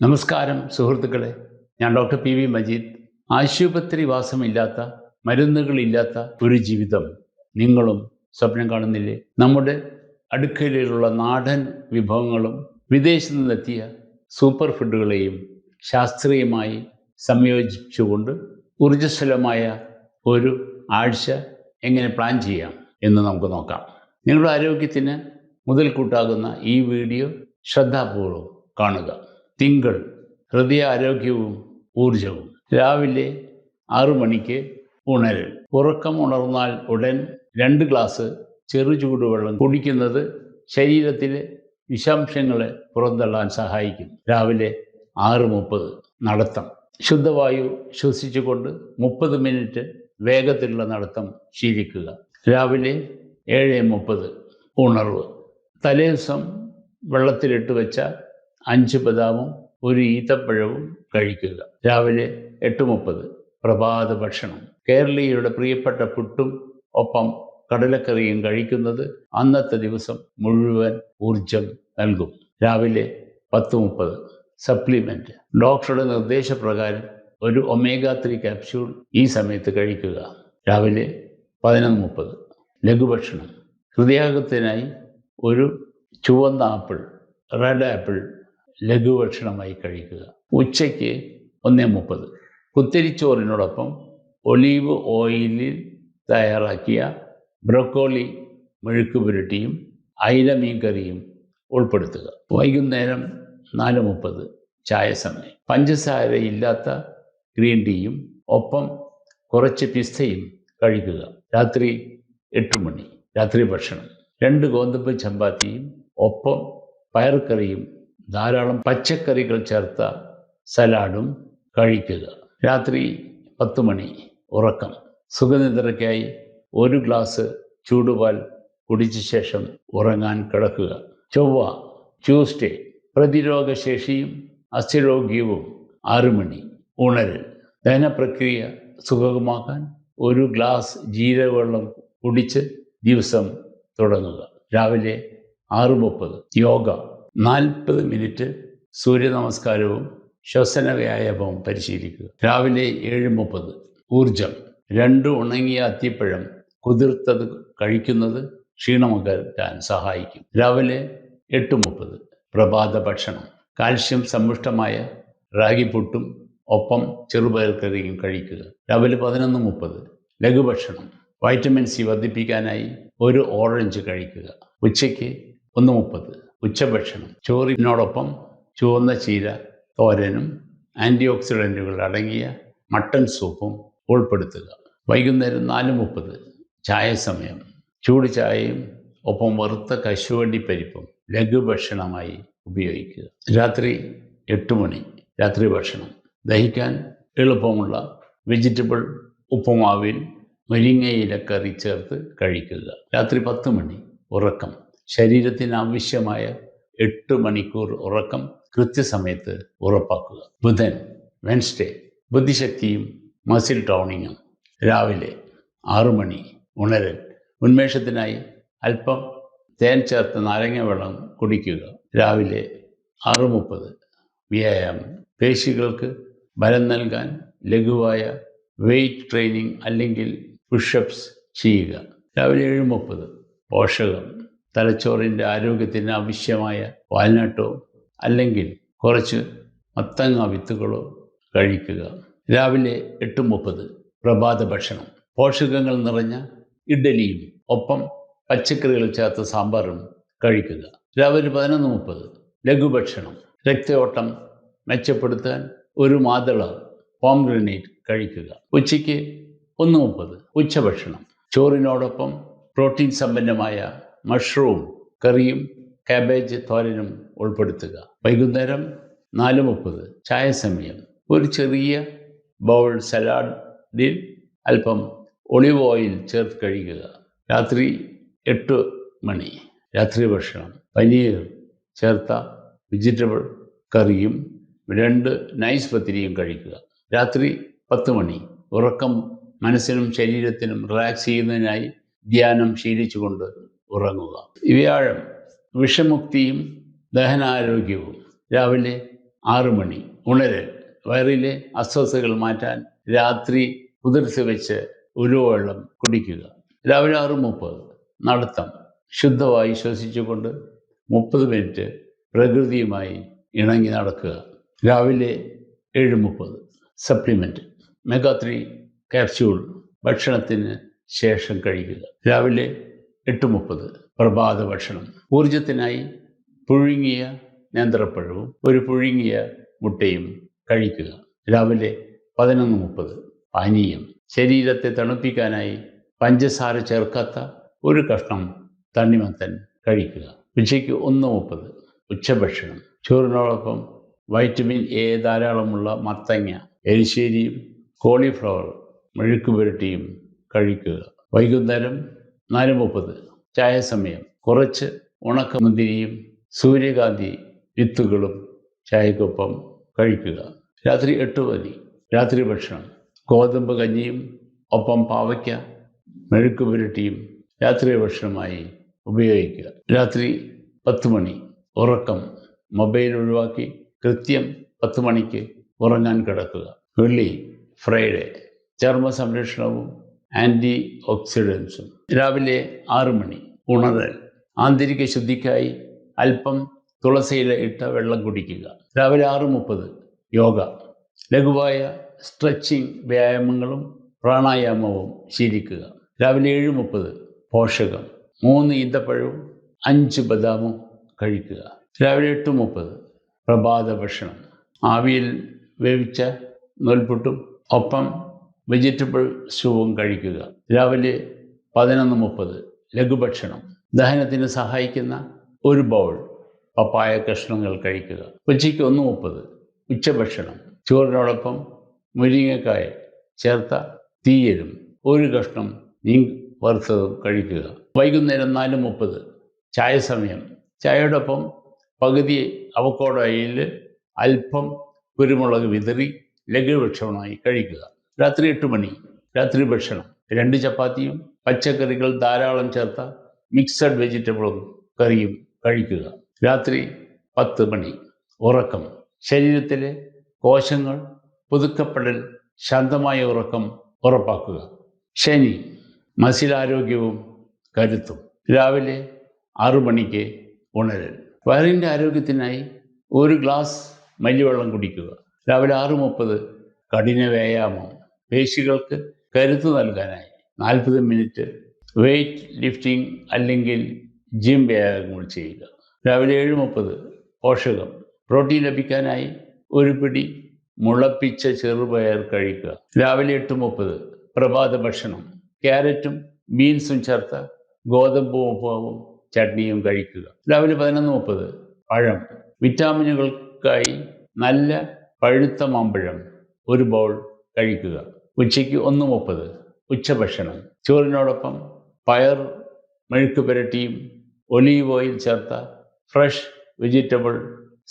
നമസ്കാരം സുഹൃത്തുക്കളെ, ഞാൻ ഡോക്ടർ പി വി മജീദ്. ആശുപത്രി വാസമില്ലാത്ത, മരുന്നുകളില്ലാത്ത ഒരു ജീവിതം നിങ്ങളും സ്വപ്നം കാണുന്നില്ലേ? നമ്മുടെ അടുക്കളയിലുള്ള നാടൻ വിഭവങ്ങളും വിദേശത്തു നിന്നെത്തിയ സൂപ്പർ ഫുഡുകളെയും ശാസ്ത്രീയമായി സംയോജിപ്പിച്ചുകൊണ്ട് ഊർജ്ജസ്വലമായ ഒരു ആഴ്ച എങ്ങനെ പ്ലാൻ ചെയ്യാം എന്ന് നമുക്ക് നോക്കാം. നിങ്ങളുടെ ആരോഗ്യത്തിന് മുതൽക്കൂട്ടാകുന്ന ഈ വീഡിയോ ശ്രദ്ധാപൂർവം കാണുക. തിങ്കൾ, ഹൃദയാരോഗ്യവും ഊർജവും. രാവിലെ 6 മണിക്ക് ഉണരൽ. ഉണർന്നാൽ ഉടൻ 2 ഗ്ലാസ് ചെറു ചൂടുവെള്ളം കുടിക്കുന്നത് ശരീരത്തിലെ വിഷാംശങ്ങളെ പുറന്തള്ളാൻ സഹായിക്കും. രാവിലെ 6:30 നടത്തം. ശുദ്ധവായു ശ്വസിച്ചുകൊണ്ട് 30 മിനിറ്റ് വേഗത്തിലുള്ള നടത്തം ശീലിക്കുക. രാവിലെ 7:30 ഉണർവ്. തലേദിവസം വെള്ളത്തിലിട്ട് വെച്ച 5 ബദാമും 1 ഈത്തപ്പഴവും കഴിക്കുക. രാവിലെ 8:30 പ്രഭാത ഭക്ഷണം. കേരളീയരുടെ പ്രിയപ്പെട്ട പുട്ടും ഒപ്പം കടലക്കറിയും കഴിക്കുന്നത് അന്നത്തെ ദിവസം മുഴുവൻ ഊർജം നൽകും. രാവിലെ 10:30 സപ്ലിമെന്റ്. ഡോക്ടറുടെ നിർദ്ദേശപ്രകാരം ഒരു ഒമേഗ-3 ക്യാപ്സ്യൂൾ ഈ സമയത്ത് കഴിക്കുക. രാവിലെ 11:30 ലഘുഭക്ഷണം. ഹൃദയാഘാതത്തിനായി ഒരു ചുവന്ന ആപ്പിൾ, റെഡ് ആപ്പിൾ ലഘുഭക്ഷണമായി കഴിക്കുക. ഉച്ചയ്ക്ക് 1:30 കുത്തരിച്ചോറിനോടൊപ്പം ഒലീവ് ഓയിലിൽ തയ്യാറാക്കിയ ബ്രൊക്കോളി മെഴുക്ക് പുരട്ടിയും അയില മീൻ കറിയും ഉൾപ്പെടുത്തുക. വൈകുന്നേരം 4:30 ചായ സമയം. പഞ്ചസാരയില്ലാത്ത ഗ്രീൻ ടീയും ഒപ്പം കുറച്ച് പിസ്തയും കഴിക്കുക. രാത്രി 8 മണി രാത്രി ഭക്ഷണം. 2 ഗോതമ്പ് ചപ്പാത്തിയും ഒപ്പം പയർക്കറിയും ധാരാളം പച്ചക്കറികൾ ചേർത്ത സലാഡും കഴിക്കുക. രാത്രി 10 മണി ഉറക്കം. സുഖനിദ്രയ്ക്കായി 1 ഗ്ലാസ് ചൂടുപാൽ കുടിച്ച ശേഷം ഉറങ്ങാൻ കിടക്കുക. ചൊവ്വ, ട്യൂസ്ഡേ, പ്രതിരോധശേഷിയും അസ്ഥിരോഗ്യവും. 6 മണി ഉണരൽ. ദഹനപ്രക്രിയ സുഗമമാക്കാൻ 1 ഗ്ലാസ് ജീരകവെള്ളം കുടിച്ച് ദിവസം തുടങ്ങുക. രാവിലെ 6:30 യോഗ. 40 മിനിറ്റ് സൂര്യനമസ്കാരവും ശ്വസന വ്യായാമവും പരിശീലിക്കുക. രാവിലെ 7:30 ഊർജം. 2 ഉണങ്ങിയ അത്തിപ്പഴം കുതിർത്തത് കഴിക്കുന്നത് ക്ഷീണമകറ്റാൻ സഹായിക്കും. രാവിലെ 8:30 പ്രഭാത ഭക്ഷണം. കാൽഷ്യം സമ്പുഷ്ടമായ റാഗിപ്പുട്ടും ഒപ്പം ചെറുപയർക്കറിയും കഴിക്കുക. രാവിലെ 11:30 ലഘുഭക്ഷണം. വൈറ്റമിൻ സി വർദ്ധിപ്പിക്കാനായി 1 ഓറഞ്ച് കഴിക്കുക. ഉച്ചയ്ക്ക് 1:30 ഉച്ചഭക്ഷണം. ചോറിനോടൊപ്പം ചുവന്ന ചീര തോരനും ആൻറ്റി ഓക്സിഡൻറ്റുകൾ അടങ്ങിയ മട്ടൻ സൂപ്പും ഉൾപ്പെടുത്തുക. വൈകുന്നേരം 4:30 ചായ സമയം. ചൂട് ചായയും ഒപ്പം വറുത്ത കശുവണ്ടി പരിപ്പും ലഘുഭക്ഷണമായി ഉപയോഗിക്കുക. രാത്രി 8 മണി രാത്രി ഭക്ഷണം. ദഹിക്കാൻ എളുപ്പമുള്ള വെജിറ്റബിൾ ഉപ്പുമാവിൽ മുരിങ്ങയില കറി ചേർത്ത് കഴിക്കുക. രാത്രി 10 മണി ഉറക്കം. ശരീരത്തിന് ആവശ്യമായ 8 മണിക്കൂർ ഉറക്കം കൃത്യസമയത്ത് ഉറപ്പാക്കുക. ബുധൻ, വെൻസ്ഡേ, ബുദ്ധിശക്തിയും മസിൽ ടോണിങ്ങും. രാവിലെ 6 മണി ഉണരൽ. ഉന്മേഷത്തിനായി അല്പം തേൻ ചേർത്ത് നാരങ്ങ വെള്ളം കുടിക്കുക. രാവിലെ 6:30 വ്യായാമം. പേശികൾക്ക് ബലം നൽകാൻ ലഘുവായ വെയ്റ്റ് ട്രെയിനിങ് അല്ലെങ്കിൽ പുഷപ്സ് ചെയ്യുക. രാവിലെ 7:30 പോഷകം. തലച്ചോറിൻ്റെ ആരോഗ്യത്തിന് ആവശ്യമായ വാൽനട്ടോ അല്ലെങ്കിൽ കുറച്ച് മത്തങ്ങ വിത്തുകളോ കഴിക്കുക. രാവിലെ 8:30 പ്രഭാത ഭക്ഷണം. പോഷകങ്ങൾ നിറഞ്ഞ ഇഡ്ഡലിയും ഒപ്പം പച്ചക്കറികൾ ചേർത്ത സാമ്പാറും കഴിക്കുക. രാവിലെ 11:30 ലഘുഭക്ഷണം. രക്തയോട്ടം മെച്ചപ്പെടുത്താൻ 1 മാതള പോംഗ്രനേറ്റ് കഴിക്കുക. ഉച്ചയ്ക്ക് 1:30 ഉച്ചഭക്ഷണം. ചോറിനോടൊപ്പം പ്രോട്ടീൻ സമ്പന്നമായ മഷ്റൂം കറിയും കാബേജ് തോരനും ഉൾപ്പെടുത്തുക. വൈകുന്നേരം 4:30 ചായ സമയം. ഒരു ചെറിയ ബൗൾ സലാഡിൽ അല്പം ഒളിവ് ഓയിൽ ചേർത്ത് കഴിക്കുക. രാത്രി 8 മണി രാത്രി ഭക്ഷണം. പനീർ ചേർത്ത വെജിറ്റബിൾ കറിയും 2 നൈസ് പത്തിരിയും കഴിക്കുക. രാത്രി 10 മണി ഉറക്കം. മനസ്സിനും ശരീരത്തിനും റിലാക്സ് ചെയ്യുന്നതിനായി ധ്യാനം ശീലിച്ചുകൊണ്ട് ഉറങ്ങുക. വ്യാഴം, വിഷമുക്തിയും ദഹനാരോഗ്യവും. രാവിലെ 6 മണി ഉണരൽ. വയറിലെ അസ്വസ്ഥതകൾ മാറ്റാൻ രാത്രി കുതിർത്ത് വെച്ച് ഉലുവവെള്ളം കുടിക്കുക. രാവിലെ 6:30 നടത്തം. ശുദ്ധവായു ശ്വസിച്ചുകൊണ്ട് 30 മിനിറ്റ് പ്രകൃതിയുമായി ഇണങ്ങി നടക്കുക. രാവിലെ 7:30 സപ്ലിമെൻറ്റ്. മെഗാ 3 ക്യാപ്സ്യൂൾ ഭക്ഷണത്തിന് ശേഷം കഴിക്കുക. രാവിലെ 8:30 പ്രഭാത ഭക്ഷണം. ഊർജത്തിനായി പുഴുങ്ങിയ നേന്ത്രപ്പഴവും ഒരു പുഴുങ്ങിയ മുട്ടയും കഴിക്കുക. രാവിലെ 11:30 പാനീയം. ശരീരത്തെ തണുപ്പിക്കാനായി പഞ്ചസാര ചേർക്കാത്ത ഒരു കഷ്ണം തണ്ണിമത്തൻ കഴിക്കുക. ഉച്ചയ്ക്ക് 1:30 ഉച്ചഭക്ഷണം. ചോറിനോടൊപ്പം വൈറ്റമിൻ എ ധാരാളമുള്ള മത്തങ്ങ, എരിശ്ശേരിയും കോളിഫ്ലവർ മെഴുക്ക് പുരട്ടിയും കഴിക്കുക. വൈകുന്നേരം 4:30 ചായ സമയം. കുറച്ച് ഉണക്കമുന്തിരിയും സൂര്യകാന്തി വിത്തുകളും ചായക്കൊപ്പം കഴിക്കുക. രാത്രി 8 മണി രാത്രി ഭക്ഷണം. ഗോതമ്പ് കഞ്ഞിയും ഒപ്പം പാവയ്ക്ക മെഴുക്ക് പുരട്ടിയും രാത്രി ഭക്ഷണമായി ഉപയോഗിക്കുക. രാത്രി 10 മണി ഉറക്കം. മൊബൈൽ ഒഴിവാക്കി കൃത്യം 10 മണിക്ക് ഉറങ്ങാൻ കിടക്കുക. വെള്ളി ഫ്രൈഡേ ചർമ്മ സംരക്ഷണവും ആൻറ്റി ഓക്സിഡൻസും. രാവിലെ 6 മണി ഉണരൽ. ആന്തരിക ശുദ്ധിക്കായി അല്പം തുളസിയില ഇട്ട വെള്ളം കുടിക്കുക. രാവിലെ 6:30 യോഗ. ലഘുവായ സ്ട്രെച്ചിങ് വ്യായാമങ്ങളും പ്രാണായാമവും ശീലിക്കുക. രാവിലെ 7:30 പോഷകം. 3 ഈന്തപ്പഴവും 5 ബദാമും കഴിക്കുക. രാവിലെ 8:30 പ്രഭാത ഭക്ഷണം. ആവിയിൽ വേവിച്ച നൂൽപുട്ടും ഒപ്പം വെജിറ്റബിൾ സ്റ്റൂവും കഴിക്കുക. രാവിലെ 11:30 ലഘുഭക്ഷണം. ദഹനത്തിന് സഹായിക്കുന്ന ഒരു ബൗൾ പപ്പായ കഷ്ണങ്ങൾ കഴിക്കുക. ഉച്ചയ്ക്ക് 1:30 ഉച്ചഭക്ഷണം. ചോറിനോടൊപ്പം മുരിങ്ങക്കായ ചേർത്ത തീയലും ഒരു കഷ്ണം മീൻ വറുത്തതും കഴിക്കുക. വൈകുന്നേരം 4:30 ചായ സമയം. ചായയോടൊപ്പം പകുതി അവക്കാഡോ ഓയിൽ അല്പം കുരുമുളക് വിതറി ലഘുഭക്ഷണമായി കഴിക്കുക. രാത്രി 8 മണി രാത്രി ഭക്ഷണം. 2 ചപ്പാത്തിയും പച്ചക്കറികൾ ധാരാളം ചേർത്ത മിക്സഡ് വെജിറ്റബിളും കറിയും കഴിക്കുക. രാത്രി 10 മണി ഉറക്കം. ശരീരത്തിലെ കോശങ്ങൾ പുതുക്കപ്പെടൽ, ശാന്തമായ ഉറക്കം ഉറപ്പാക്കുക. ശനി മസിലാരോഗ്യവും കരുത്തും. രാവിലെ 6 മണിക്ക് ഉണരൽ. വയറിൻ്റെ ആരോഗ്യത്തിനായി ഒരു ഗ്ലാസ് മല്ലിവെള്ളം കുടിക്കുക. രാവിലെ 6:30 കഠിന വ്യായാമം. പേശികൾക്ക് കരുത്ത് നൽകാനായി 40 മിനിറ്റ് വെയ്റ്റ് ലിഫ്റ്റിംഗ് അല്ലെങ്കിൽ ജിം വ്യായാമങ്ങൾ ചെയ്യുക. രാവിലെ 7:30 പോഷകം. പ്രോട്ടീൻ ലഭിക്കാനായി ഒരു പിടി മുളപ്പിച്ച ചെറുപയർ കഴിക്കുക. രാവിലെ 8:30 പ്രഭാത ഭക്ഷണം. ക്യാരറ്റും ബീൻസും ചേർത്ത ഗോതമ്പും ഉപ്പും ചട്നിയും കഴിക്കുക. രാവിലെ 11:30 പഴം. വിറ്റാമിനുകൾക്കായി നല്ല പഴുത്ത മാമ്പഴം ഒരു ബൗൾ കഴിക്കുക. ഉച്ചയ്ക്ക് 1:30 ഉച്ചഭക്ഷണം. ചോറിനോടൊപ്പം പയർ മെഴുക്ക് പുരട്ടിയും ഒലീവ് ഓയിൽ ചേർത്ത ഫ്രഷ് വെജിറ്റബിൾ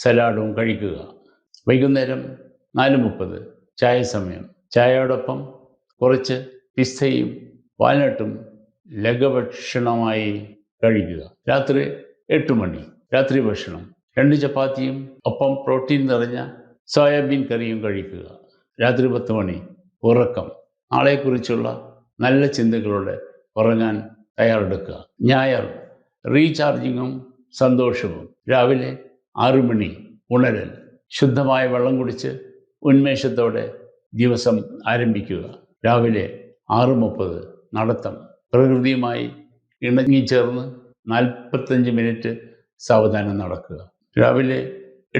സലാഡും കഴിക്കുക. വൈകുന്നേരം 4:30 ചായ സമയം. ചായയോടൊപ്പം കുറച്ച് പിസ്തയും വാൽനട്ടും ലഘുഭക്ഷണമായി കഴിക്കുക. രാത്രി 8 മണി രാത്രി ഭക്ഷണം. 2 ചപ്പാത്തിയും ഒപ്പം പ്രോട്ടീൻ നിറഞ്ഞ സോയാബീൻ കറിയും കഴിക്കുക. രാത്രി 10 മണി ഉറക്കം. നാളെക്കുറിച്ചുള്ള നല്ല ചിന്തകളോടെ ഉറങ്ങാൻ തയ്യാറെടുക്കുക. ഞായർ റീചാർജിങ്ങും സന്തോഷവും. രാവിലെ 6 മണി ഉണരൽ. ശുദ്ധമായ വെള്ളം കുടിച്ച് ഉന്മേഷത്തോടെ ദിവസം ആരംഭിക്കുക. രാവിലെ 6:30 നടത്തം. പ്രകൃതിയുമായി ഇണങ്ങിച്ചേർന്ന് 45 മിനിറ്റ് സാവധാനം നടക്കുക. രാവിലെ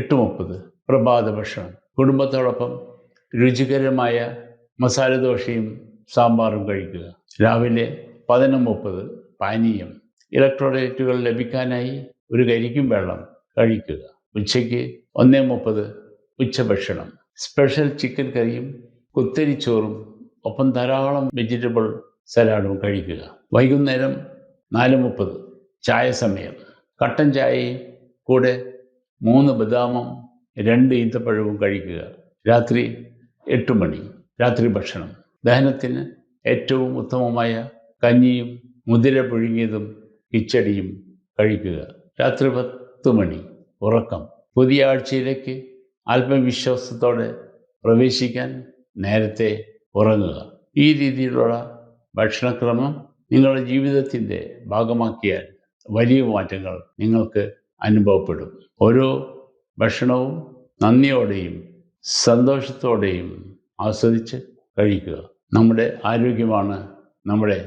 8:30 പ്രഭാത ഭക്ഷണം. കുടുംബത്തോടൊപ്പം രുചികരമായ മസാലദോശയും സാമ്പാറും കഴിക്കുക. രാവിലെ 11:30 പാനീയം. ഇലക്ട്രോലൈറ്റുകൾ ലഭിക്കാനായി ഒരു കരിക്കും വെള്ളം കഴിക്കുക. ഉച്ചയ്ക്ക് 1:30 ഉച്ചഭക്ഷണം. സ്പെഷ്യൽ ചിക്കൻ കറിയും കുത്തരിച്ചോറും ഒപ്പം ധാരാളം വെജിറ്റബിൾ സലാഡും കഴിക്കുക. വൈകുന്നേരം 4:30 ചായ സമയം. കട്ടൻ ചായയും കൂടെ 3 ബദാമും 2 ഈന്തപ്പഴവും കഴിക്കുക. രാത്രി 8 മണി രാത്രി ഭക്ഷണം. ദഹനത്തിന് ഏറ്റവും ഉത്തമമായ കഞ്ഞിയും മുതിര പുഴുങ്ങിയതും കിച്ചടിയും കഴിക്കുക. രാത്രി 10 മണി ഉറക്കം. പുതിയ ആഴ്ചയിലേക്ക് ആത്മവിശ്വാസത്തോടെ പ്രവേശിക്കാൻ നേരത്തെ ഉറങ്ങുക. ഈ രീതിയിലുള്ള ഭക്ഷണക്രമം നിങ്ങളുടെ ജീവിതത്തിൻ്റെ ഭാഗമാക്കിയാൽ വലിയ മാറ്റങ്ങൾ നിങ്ങൾക്ക് അനുഭവപ്പെടും. ഓരോ ഭക്ഷണവും നന്ദിയോടെയും സന്തോഷത്തോടെയും ആസ്വദിച്ച് കഴിക്കുക. നമ്മുടെ ആരോഗ്യമാണ് നമ്മുടെ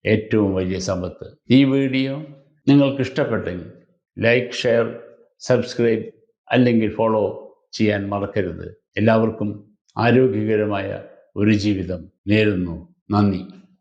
ഏറ്റവും വലിയ സമ്പത്ത്. ഈ വീഡിയോ നിങ്ങൾക്ക് ഇഷ്ടപ്പെട്ടെങ്കിൽ ലൈക്ക്, ഷെയർ, സബ്സ്ക്രൈബ് അല്ലെങ്കിൽ ഫോളോ ചെയ്യാൻ മറക്കരുത്. എല്ലാവർക്കും ആരോഗ്യകരമായ ഒരു ജീവിതം നേരുന്നു. നന്ദി.